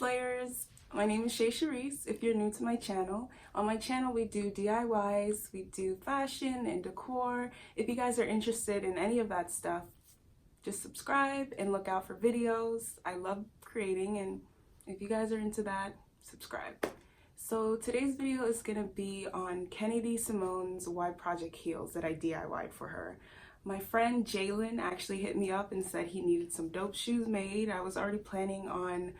Slayers, my name is Shay Charisse. If you're new to my channel, on my channel we do DIYs, we do fashion and decor. If you guys are interested in any of that stuff, just subscribe and look out for videos. I love creating, and if you guys are into that, subscribe. So today's video is gonna be on Kennedy Cymone's Y Project heels that I DIY'd for her. My friend Jalen actually hit me up and said he needed some dope shoes made. I was already planning on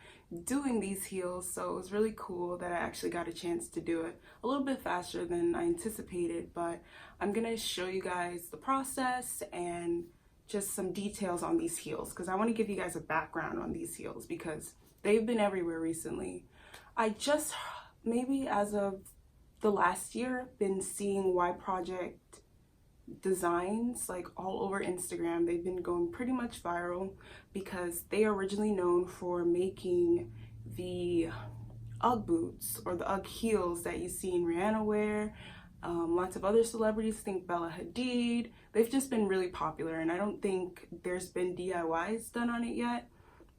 doing these heels, so it was really cool that I actually got a chance to do it a little bit faster than I anticipated. But I'm gonna show you guys the process and just some details on these heels, because I want to give you guys a background on these heels because they've been everywhere recently. I just, maybe as of the last year, been seeing Y Project designs like all over Instagram. They've been going pretty much viral because they are originally known for making the UGG boots or the UGG heels that you see in Rihanna wear. Lots of other celebrities, think Bella Hadid. They've just been really popular, and I don't think there's been DIYs done on it yet.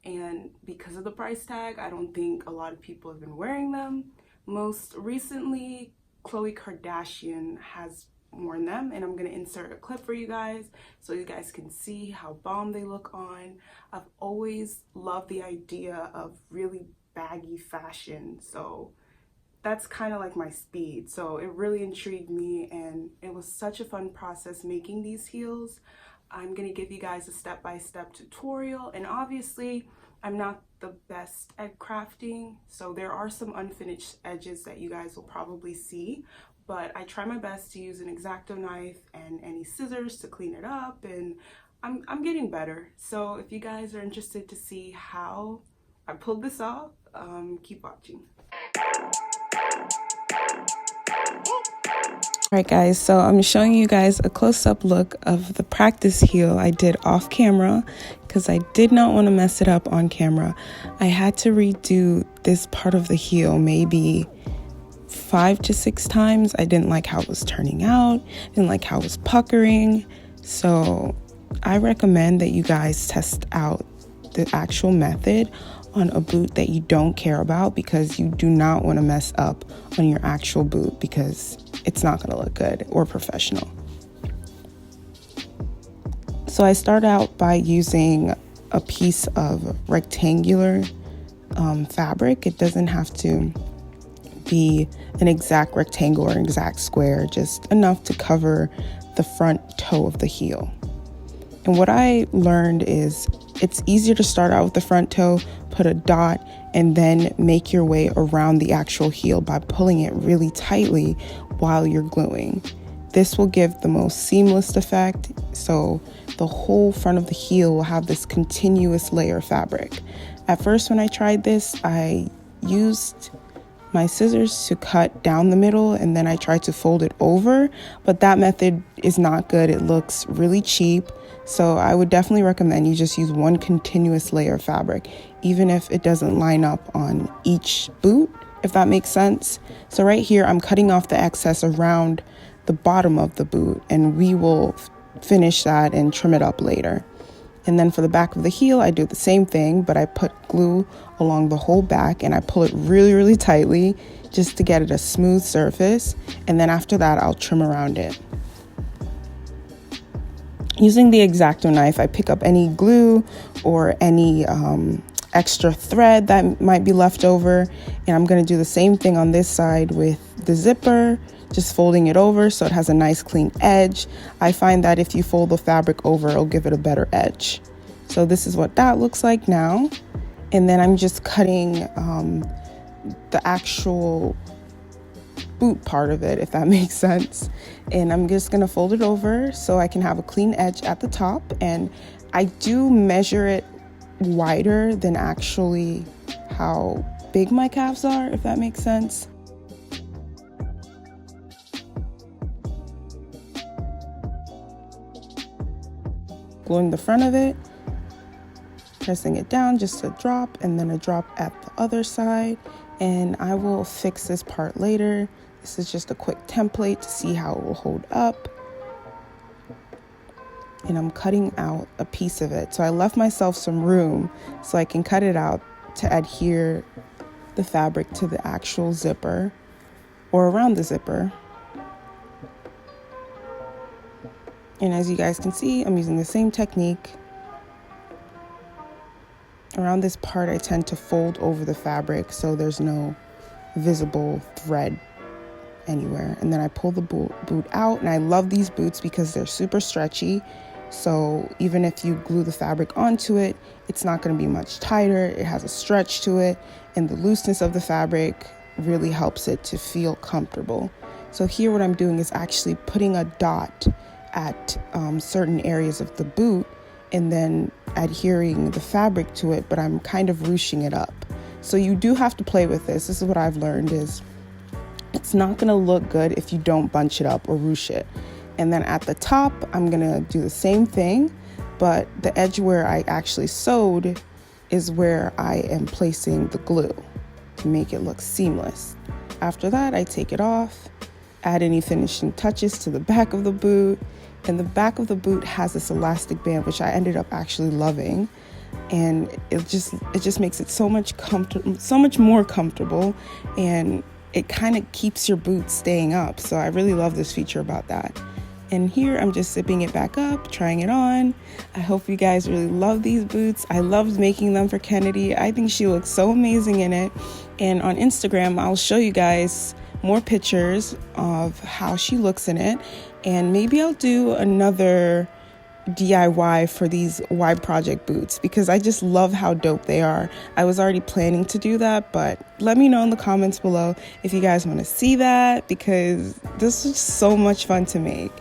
And because of the price tag, I don't think a lot of people have been wearing them. Most recently, Khloe Kardashian has worn them, and I'm gonna insert a clip for you guys so you guys can see how bomb they look on. I've always loved the idea of really baggy fashion, so that's kind of like my speed. So it really intrigued me, and it was such a fun process making these heels. I'm gonna give you guys a step-by-step tutorial, and obviously I'm not the best at crafting, so there are some unfinished edges that you guys will probably see, but I try my best to use an X-Acto knife and any scissors to clean it up, and I'm getting better. So if you guys are interested to see how I pulled this off, keep watching. Alright guys, so I'm showing you guys a close-up look of the practice heel I did off camera because I did not want to mess it up on camera. I had to redo this part of the heel maybe 5 to 6 times. I didn't like how it was turning out, didn't like how it was puckering. So I recommend that you guys test out the actual method on a boot that you don't care about, because you do not want to mess up on your actual boot because it's not going to look good or professional. So I start out by using a piece of rectangular fabric. It doesn't have to be an exact rectangle or an exact square, just enough to cover the front toe of the heel. And what I learned is it's easier to start out with the front toe, put a dot, and then make your way around the actual heel by pulling it really tightly while you're gluing. This will give the most seamless effect, so the whole front of the heel will have this continuous layer of fabric. At first when I tried this, I used my scissors to cut down the middle, and then I tried to fold it over, but that method is not good. It looks really cheap. So I would definitely recommend you just use one continuous layer of fabric, even if it doesn't line up on each boot, if that makes sense. So right here, I'm cutting off the excess around the bottom of the boot, and we will finish that and trim it up later. And then for the back of the heel, I do the same thing, but I put glue along the whole back and I pull it really, really tightly just to get it a smooth surface. And then after that, I'll trim around it. Using the X-Acto knife, I pick up any glue or any extra thread that might be left over. And I'm gonna do the same thing on this side with the zipper, just folding it over so it has a nice clean edge. I find that if you fold the fabric over, it'll give it a better edge. So this is what that looks like now. And then I'm just cutting the actual boot part of it, if that makes sense. And I'm just gonna fold it over so I can have a clean edge at the top. And I do measure it wider than actually how big my calves are, if that makes sense. Gluing the front of it, pressing it down just a drop, and then a drop at the other side. And I will fix this part later. This is just a quick template to see how it will hold up. And I'm cutting out a piece of it. So I left myself some room so I can cut it out to adhere the fabric to the actual zipper or around the zipper. And as you guys can see, I'm using the same technique. Around this part, I tend to fold over the fabric so there's no visible thread anywhere. And then I pull the boot out, and I love these boots because they're super stretchy. So even if you glue the fabric onto it, it's not going to be much tighter. It has a stretch to it, and the looseness of the fabric really helps it to feel comfortable. So here what I'm doing is actually putting a dot at certain areas of the boot and then adhering the fabric to it, but I'm kind of ruching it up. So you do have to play with this. This is what I've learned, is it's not going to look good if you don't bunch it up or ruche it. And then at the top, I'm going to do the same thing, but the edge where I actually sewed is where I am placing the glue to make it look seamless. After that, I take it off, add any finishing touches to the back of the boot. And the back of the boot has this elastic band, which I ended up actually loving. And it just makes it so much more comfortable, and it kind of keeps your boot staying up. So I really love this feature about that. And here I'm just zipping it back up, trying it on. I hope you guys really love these boots. I loved making them for Kennedy. I think she looks so amazing in it. And on Instagram, I'll show you guys more pictures of how she looks in it. And maybe I'll do another DIY for these Y project boots because I just love how dope they are. I was already planning to do that, but let me know in the comments below if you guys want to see that, because this was so much fun to make.